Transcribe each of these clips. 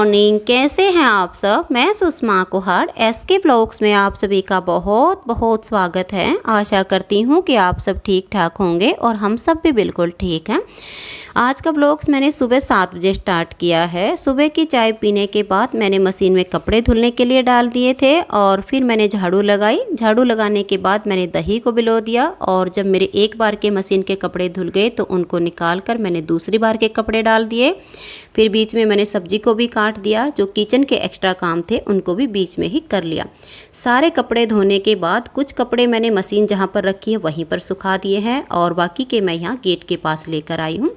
Morning, कैसे हैं आप सब। मैं सुषमा कुहाड़ एसके ब्लॉग्स में आप सभी का बहुत बहुत स्वागत है। आशा करती हूँ कि आप सब ठीक ठाक होंगे और हम सब भी बिल्कुल ठीक हैं। आज का ब्लॉग्स मैंने सुबह 7 बजे स्टार्ट किया है। सुबह की चाय पीने के बाद मैंने मशीन में कपड़े धुलने के लिए डाल दिए थे और फिर मैंने झाड़ू लगाई। झाड़ू लगाने के बाद मैंने दही को भिगो दिया और जब मेरे एक बार के मशीन के कपड़े धुल गए तो उनको निकाल कर मैंने दूसरी बार के कपड़े डाल दिए। फिर बीच में मैंने सब्जी को भी काट दिया, जो किचन के एक्स्ट्रा काम थे उनको भी बीच में ही कर लिया। सारे कपड़े धोने के बाद कुछ कपड़े मैंने मशीन जहाँ पर रखी है वहीं पर सुखा दिए हैं और बाकी के मैं यहाँ गेट के पास लेकर आई हूँ।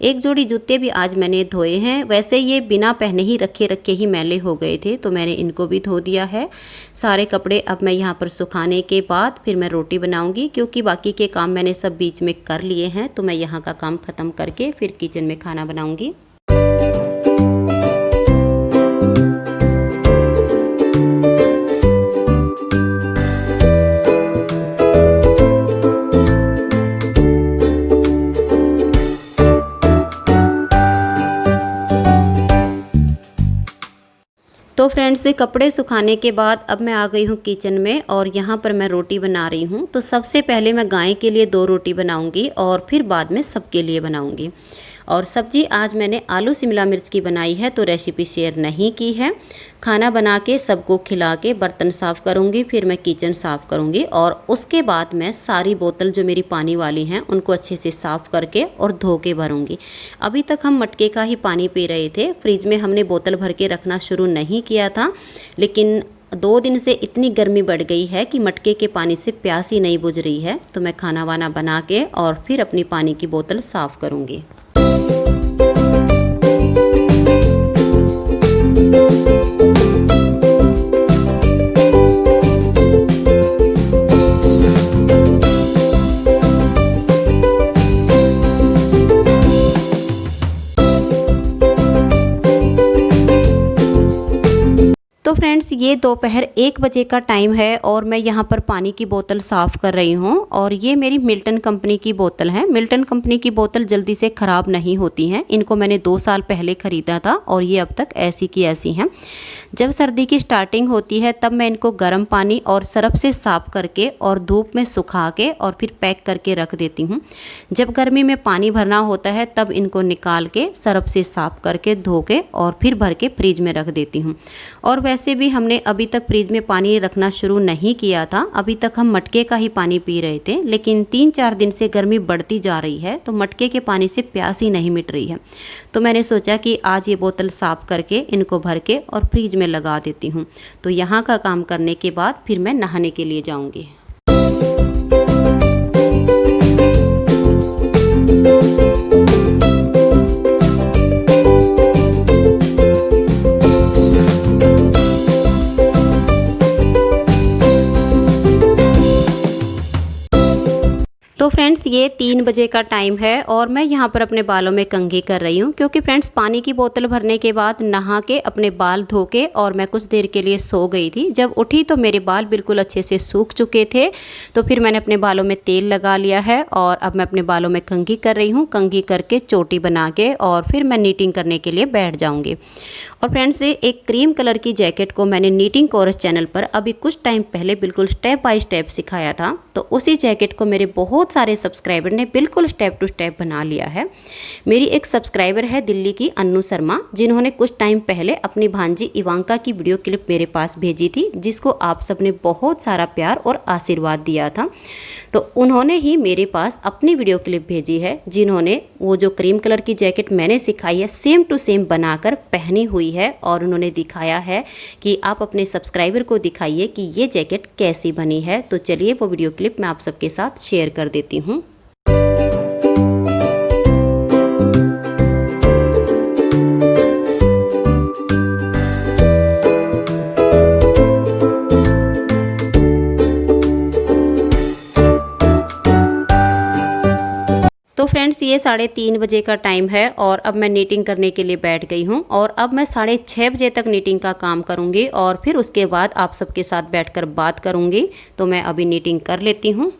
एक जोड़ी जूते भी आज मैंने धोए हैं। वैसे ये बिना पहने ही रखे ही मैले हो गए थे तो मैंने इनको भी धो दिया है। सारे कपड़े अब मैं यहाँ पर सुखाने के बाद फिर मैं रोटी बनाऊँगी, क्योंकि बाकी के काम मैंने सब बीच में कर लिए हैं। तो मैं यहाँ का काम ख़त्म करके फिर किचन में खाना बनाऊँगी। तो फ्रेंड्स, कपड़े सुखाने के बाद अब मैं आ गई हूँ किचन में और यहाँ पर मैं रोटी बना रही हूँ। तो सबसे पहले मैं गाय के लिए 2 रोटी बनाऊँगी और फिर बाद में सबके लिए बनाऊँगी। और सब्जी आज मैंने आलू शिमला मिर्च की बनाई है, तो रेसिपी शेयर नहीं की है। खाना बना के सबको खिला के बर्तन साफ़ करूँगी, फिर मैं किचन साफ़ करूँगी और उसके बाद मैं सारी बोतल जो मेरी पानी वाली हैं उनको अच्छे से साफ़ करके और धो के भरूँगी। अभी तक हम मटके का ही पानी पी रहे थे। फ्रिज में हमने बोतल भर के रखना शुरू नहीं किया था, लेकिन 2 दिन से इतनी गर्मी बढ़ गई है कि मटके के पानी से प्यास ही नहीं बुझ रही है। तो मैं खाना वाना बना के और फिर अपनी पानी की बोतल साफ़ करूँगी। तो फ्रेंड्स, ये दोपहर 1 बजे का टाइम है और मैं यहाँ पर पानी की बोतल साफ़ कर रही हूँ। और ये मेरी मिल्टन कंपनी की बोतल है। मिल्टन कंपनी की बोतल जल्दी से ख़राब नहीं होती हैं। इनको मैंने 2 साल पहले ख़रीदा था और ये अब तक ऐसी की ऐसी हैं। जब सर्दी की स्टार्टिंग होती है तब मैं इनको गर्म पानी और सरफ से साफ़ करके और धूप में सुखा के और फिर पैक करके रख देती हूँ। जब गर्मी में पानी भरना होता है तब इनको निकाल के सरफ से साफ़ करके धो के और फिर भर के फ्रिज में रख देती हूँ। और वैसे भी हमने अभी तक फ्रिज में पानी रखना शुरू नहीं किया था। अभी तक हम मटके का ही पानी पी रहे थे, लेकिन 3-4 दिन से गर्मी बढ़ती जा रही है तो मटके के पानी से प्यास ही नहीं मिट रही है। तो मैंने सोचा कि आज ये बोतल साफ़ करके इनको भर के और फ्रिज में लगा देती हूँ। तो यहाँ का काम करने के बाद फिर मैं नहाने के लिए जाऊँगी। तो फ्रेंड्स, ये 3 बजे का टाइम है और मैं यहाँ पर अपने बालों में कंघी कर रही हूँ, क्योंकि फ्रेंड्स पानी की बोतल भरने के बाद नहा के अपने बाल धो के और मैं कुछ देर के लिए सो गई थी। जब उठी तो मेरे बाल बिल्कुल अच्छे से सूख चुके थे। तो फिर मैंने अपने बालों में तेल लगा लिया है और अब मैं अपने बालों में कंघी कर रही हूँ। कंघी करके चोटी बना के और फिर मैं नीटिंग करने के लिए बैठ जाऊँगी। और फ्रेंड्स, एक क्रीम कलर की जैकेट को मैंने नीटिंग कोर्स चैनल पर अभी कुछ टाइम पहले बिल्कुल स्टेप बाय स्टेप सिखाया था। तो उसी जैकेट को मेरे बहुत सारे सब्सक्राइबर ने बिल्कुल स्टेप टू स्टेप बना लिया है। मेरी एक सब्सक्राइबर है दिल्ली की अन्नू शर्मा, जिन्होंने कुछ टाइम पहले अपनी भांजी इवांका की वीडियो क्लिप मेरे पास भेजी थी, जिसको आप सबने बहुत सारा प्यार और आशीर्वाद दिया था। तो उन्होंने ही मेरे पास अपनी वीडियो क्लिप भेजी है, जिन्होंने वो जो क्रीम कलर की जैकेट मैंने सिखाई है सेम टू सेम बनाकर पहनी हुई है और उन्होंने दिखाया है कि आप अपने सब्सक्राइबर को दिखाइए कि ये जैकेट कैसी बनी है। तो चलिए वो वीडियो क्लिप मैं आप सबके साथ शेयर कर देती हूँ। तो फ्रेंड्स, ये 3:30 बजे का टाइम है और अब मैं नीटिंग करने के लिए बैठ गई हूँ और अब मैं 6:30 बजे तक नीटिंग का काम करूँगी और फिर उसके बाद आप सबके साथ बैठकर बात करूँगी। तो मैं अभी नीटिंग कर लेती हूँ।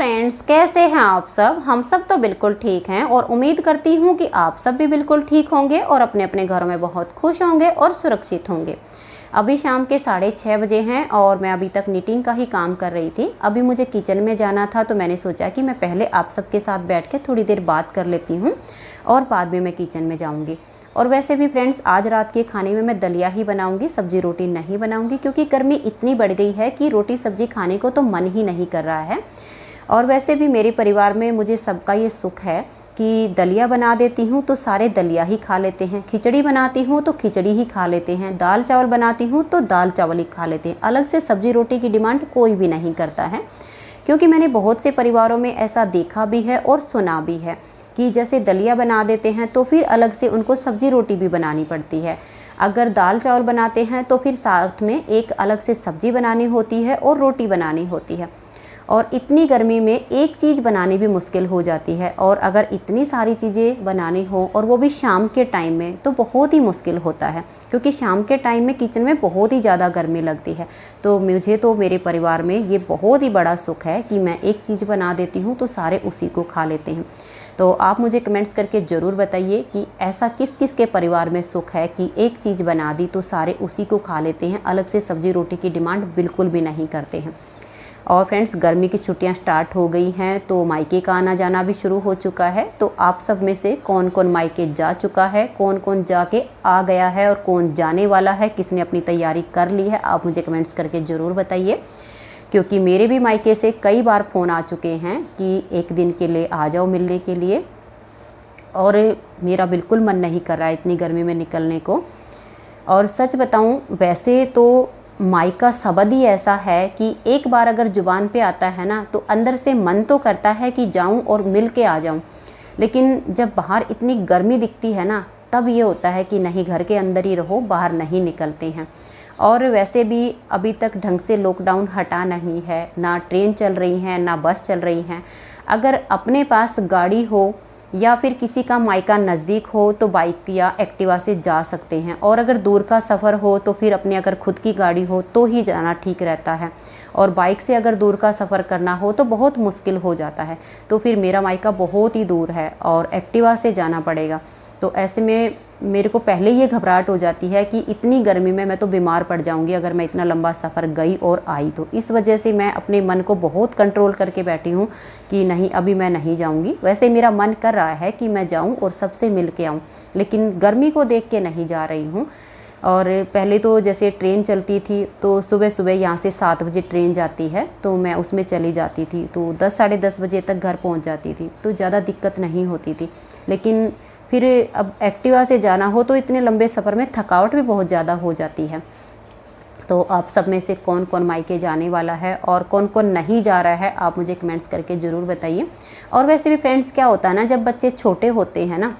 फ्रेंड्स, कैसे हैं आप सब? हम सब तो बिल्कुल ठीक हैं और उम्मीद करती हूँ कि आप सब भी बिल्कुल ठीक होंगे और अपने अपने घरों में बहुत खुश होंगे और सुरक्षित होंगे। अभी शाम के 6:30 बजे हैं और मैं अभी तक नीटिंग का ही काम कर रही थी। अभी मुझे किचन में जाना था तो मैंने सोचा कि मैं पहले आप सबके साथ बैठ के थोड़ी देर बात कर लेती हूँ और बाद में मैं किचन में जाऊँगी। और वैसे भी फ्रेंड्स, आज रात के खाने में मैं दलिया ही बनाऊंगी, सब्जी रोटी नहीं बनाऊंगी, क्योंकि गर्मी इतनी बढ़ गई है कि रोटी सब्जी खाने को तो मन ही नहीं कर रहा है। और वैसे भी मेरे परिवार में मुझे सबका ये सुख है कि दलिया बना देती हूँ तो सारे दलिया ही खा लेते हैं, खिचड़ी बनाती हूँ तो खिचड़ी ही खा लेते हैं, दाल चावल बनाती हूँ तो दाल चावल ही खा लेते हैं। अलग से सब्जी रोटी की डिमांड कोई भी नहीं करता है, क्योंकि मैंने बहुत से परिवारों में ऐसा देखा भी है और सुना भी है कि जैसे दलिया बना देते हैं तो फिर अलग से उनको सब्जी रोटी भी बनानी पड़ती है। अगर दाल चावल बनाते हैं तो फिर साथ में एक अलग से सब्जी बनानी होती है और रोटी बनानी होती है। और इतनी गर्मी में एक चीज़ बनानी भी मुश्किल हो जाती है, और अगर इतनी सारी चीज़ें बनानी हो और वो भी शाम के टाइम में तो बहुत ही मुश्किल होता है, क्योंकि शाम के टाइम में किचन में बहुत ही ज़्यादा गर्मी लगती है। तो मुझे तो मेरे परिवार में ये बहुत ही बड़ा सुख है कि मैं एक चीज़ बना देती हूँ तो सारे उसी को खा लेते हैं। तो आप मुझे कमेंट्स करके ज़रूर बताइए कि ऐसा किस किस के परिवार में सुख है कि एक चीज़ बना दी तो सारे उसी को खा लेते हैं, अलग से सब्जी रोटी की डिमांड बिल्कुल भी नहीं करते हैं। और फ्रेंड्स, गर्मी की छुट्टियां स्टार्ट हो गई हैं तो मायके का आना जाना भी शुरू हो चुका है। तो आप सब में से कौन कौन मायके जा चुका है, कौन कौन जाके आ गया है और कौन जाने वाला है, किसने अपनी तैयारी कर ली है, आप मुझे कमेंट्स करके ज़रूर बताइए। क्योंकि मेरे भी मायके से कई बार फ़ोन आ चुके हैं कि एक दिन के लिए आ जाओ मिलने के लिए, और मेरा बिल्कुल मन नहीं कर रहा है इतनी गर्मी में निकलने को। और सच बताऊं, वैसे तो मायका शब्द ही ऐसा है कि एक बार अगर जुबान पे आता है ना तो अंदर से मन तो करता है कि जाऊं और मिल के आ जाऊं, लेकिन जब बाहर इतनी गर्मी दिखती है ना तब ये होता है कि नहीं, घर के अंदर ही रहो, बाहर नहीं निकलते हैं। और वैसे भी अभी तक ढंग से लॉकडाउन हटा नहीं है, ना ट्रेन चल रही हैं ना बस चल रही हैं। अगर अपने पास गाड़ी हो या फिर किसी का मायका नज़दीक हो तो बाइक या एक्टिवा से जा सकते हैं, और अगर दूर का सफ़र हो तो फिर अपनी अगर खुद की गाड़ी हो तो ही जाना ठीक रहता है। और बाइक से अगर दूर का सफ़र करना हो तो बहुत मुश्किल हो जाता है। तो फिर मेरा मायका बहुत ही दूर है और एक्टिवा से जाना पड़ेगा। तो ऐसे में मेरे को पहले ये घबराहट हो जाती है कि इतनी गर्मी में मैं तो बीमार पड़ जाऊंगी अगर मैं इतना लंबा सफ़र गई और आई तो। इस वजह से मैं अपने मन को बहुत कंट्रोल करके बैठी हूँ कि नहीं, अभी मैं नहीं जाऊंगी। वैसे मेरा मन कर रहा है कि मैं जाऊं और सबसे मिल के आऊँ, लेकिन गर्मी को देख के नहीं जा रही हूँ। और पहले तो जैसे ट्रेन चलती थी तो सुबह सुबह यहाँ से 7 बजे ट्रेन जाती है तो मैं उसमें चली जाती थी, तो 10 साढ़े 10 बजे तक घर पहुँच जाती थी, तो ज़्यादा दिक्कत नहीं होती थी। लेकिन फिर अब एक्टिवा से जाना हो तो इतने लंबे सफ़र में थकावट भी बहुत ज़्यादा हो जाती है। तो आप सब में से कौन कौन मायके जाने वाला है और कौन कौन नहीं जा रहा है, आप मुझे कमेंट्स करके ज़रूर बताइए। और वैसे भी फ्रेंड्स, क्या होता है ना, जब बच्चे छोटे होते हैं ना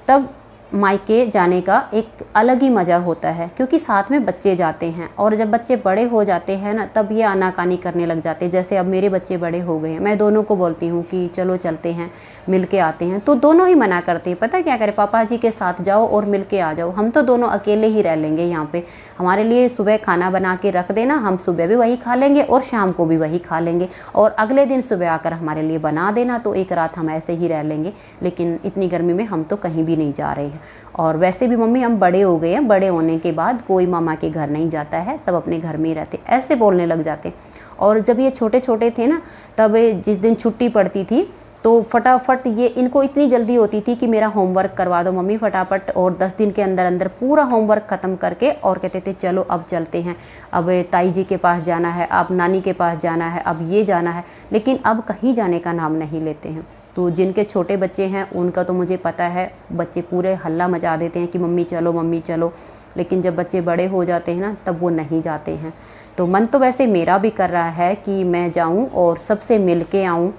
तब मायके जाने का एक अलग ही मज़ा होता है, क्योंकि साथ में बच्चे जाते हैं। और जब बच्चे बड़े हो जाते हैं ना तब ये आनाकानी करने लग जाते हैं। जैसे अब मेरे बच्चे बड़े हो गए हैं, मैं दोनों को बोलती हूँ कि चलो चलते हैं, मिल के आते हैं, तो दोनों ही मना करते हैं। पता क्या करें, पापा जी के साथ जाओ और मिल के आ जाओ, हम तो दोनों अकेले ही रह लेंगे यहाँ पे। हमारे लिए सुबह खाना बना के रख देना, हम सुबह भी वही खा लेंगे और शाम को भी वही खा लेंगे, और अगले दिन सुबह आकर हमारे लिए बना देना, तो एक रात हम ऐसे ही रह लेंगे। लेकिन इतनी गर्मी में हम तो कहीं भी नहीं जा रहे हैं। और वैसे भी मम्मी, हम बड़े हो गए हैं, बड़े होने के बाद कोई मामा के घर नहीं जाता है, सब अपने घर में ही रहते, ऐसे बोलने लग जाते। और जब ये छोटे छोटे थे ना तब जिस दिन छुट्टी पड़ती थी तो फटाफट ये इनको इतनी जल्दी होती थी कि मेरा होमवर्क करवा दो मम्मी फटाफट, और 10 दिन के अंदर अंदर पूरा होमवर्क ख़त्म करके और कहते थे चलो अब चलते हैं, अब ताई जी के पास जाना है, अब नानी के पास जाना है, अब ये जाना है। लेकिन अब कहीं जाने का नाम नहीं लेते हैं। तो जिनके छोटे बच्चे हैं उनका तो मुझे पता है, बच्चे पूरे हल्ला मचा देते हैं कि मम्मी चलो मम्मी चलो। लेकिन जब बच्चे बड़े हो जाते हैं ना तब वो नहीं जाते हैं। तो मन तो वैसे मेरा भी कर रहा है कि मैं जाऊं और सबसे मिल के आऊँ।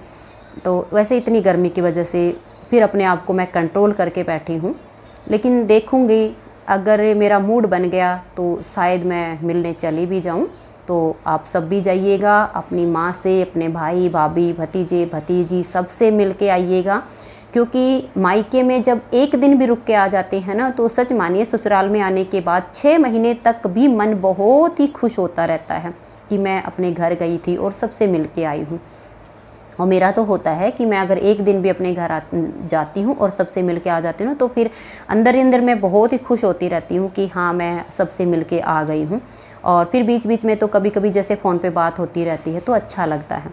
तो वैसे इतनी गर्मी की वजह से फिर अपने आप को मैं कंट्रोल करके बैठी हूँ, लेकिन देखूँगी अगर मेरा मूड बन गया तो शायद मैं मिलने चली भी जाऊँ। तो आप सब भी जाइएगा, अपनी माँ से, अपने भाई भाभी भतीजे भतीजी सबसे मिल के आइएगा, क्योंकि मायके में जब एक दिन भी रुक के आ जाते हैं ना तो सच मानिए ससुराल में आने के बाद 6 महीने तक भी मन बहुत ही खुश होता रहता है कि मैं अपने घर गई थी और सबसे मिल के आई हूँ। और मेरा तो होता है कि मैं अगर एक दिन भी अपने घर जाती हूँ और सबसे मिल के आ जाती हूँ तो फिर अंदर ही अंदर मैं बहुत ही खुश होती रहती हूँ कि हाँ मैं सबसे मिल के आ गई हूँ। और फिर बीच बीच में तो कभी कभी जैसे फ़ोन पे बात होती रहती है तो अच्छा लगता है।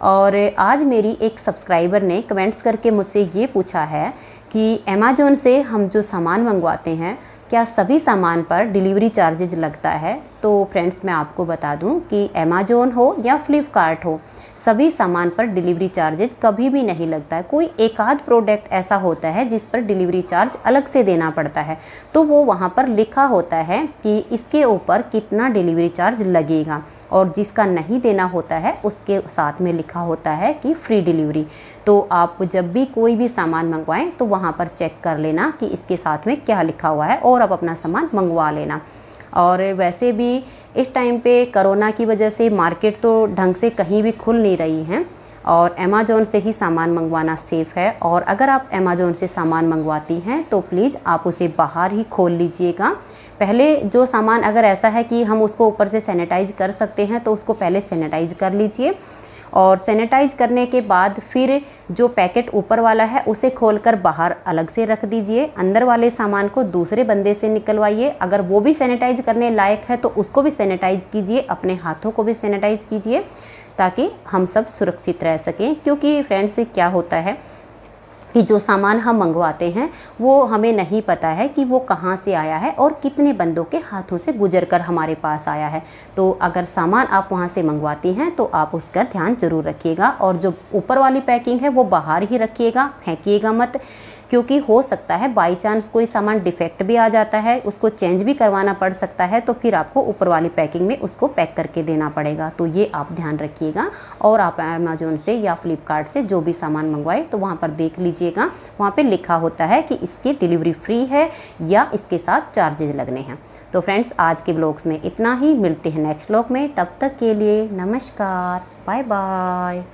और आज मेरी एक सब्सक्राइबर ने कमेंट्स करके मुझसे ये पूछा है कि अमेज़ॉन से हम जो सामान मंगवाते हैं क्या सभी सामान पर डिलीवरी चार्जेज लगता है। तो फ्रेंड्स मैं आपको बता दूं कि अमेज़ॉन हो या फ्लिपकार्ट हो, सभी सामान पर डिलीवरी चार्जेज कभी भी नहीं लगता है। कोई एक आध प्रोडक्ट ऐसा होता है जिस पर डिलीवरी चार्ज अलग से देना पड़ता है, तो वो वहाँ पर लिखा होता है कि इसके ऊपर कितना डिलीवरी चार्ज लगेगा, और जिसका नहीं देना होता है उसके साथ में लिखा होता है कि फ्री डिलीवरी। तो आप जब भी कोई भी सामान मंगवाएं तो वहाँ पर चेक कर लेना कि इसके साथ में क्या लिखा हुआ है और आप अपना सामान मंगवा लेना। और वैसे भी इस टाइम पे कोरोना की वजह से मार्केट तो ढंग से कहीं भी खुल नहीं रही हैं, और अमेज़ॉन से ही सामान मंगवाना सेफ़ है। और अगर आप अमेज़ॉन से सामान मंगवाती हैं तो प्लीज़ आप उसे बाहर ही खोल लीजिएगा। पहले जो सामान अगर ऐसा है कि हम उसको ऊपर से सैनिटाइज कर सकते हैं तो उसको पहले सैनिटाइज कर लीजिए, और सैनिटाइज करने के बाद फिर जो पैकेट ऊपर वाला है उसे खोलकर बाहर अलग से रख दीजिए। अंदर वाले सामान को दूसरे बंदे से निकलवाइए, अगर वो भी सैनिटाइज करने लायक है तो उसको भी सैनिटाइज कीजिए, अपने हाथों को भी सैनिटाइज कीजिए ताकि हम सब सुरक्षित रह सकें। क्योंकि फ्रेंड्स क्या होता है कि जो सामान हम मंगवाते हैं वो हमें नहीं पता है कि वो कहाँ से आया है और कितने बंदों के हाथों से गुजरकर हमारे पास आया है। तो अगर सामान आप वहाँ से मंगवाती हैं तो आप उसका ध्यान ज़रूर रखिएगा, और जो ऊपर वाली पैकिंग है वो बाहर ही रखिएगा, फेंकिएगा मत। क्योंकि हो सकता है बाई चांस कोई सामान डिफेक्ट भी आ जाता है, उसको चेंज भी करवाना पड़ सकता है, तो फिर आपको ऊपर वाली पैकिंग में उसको पैक करके देना पड़ेगा। तो ये आप ध्यान रखिएगा। और आप अमेज़ॉन से या फ्लिपकार्ट से जो भी सामान मंगवाए तो वहाँ पर देख लीजिएगा, वहाँ पे लिखा होता है कि इसकी डिलीवरी फ्री है या इसके साथ चार्जेज लगने हैं। तो फ्रेंड्स आज के ब्लॉग्स में इतना ही, मिलते हैं नेक्स्ट ब्लॉग में, तब तक के लिए नमस्कार, बाय बाय।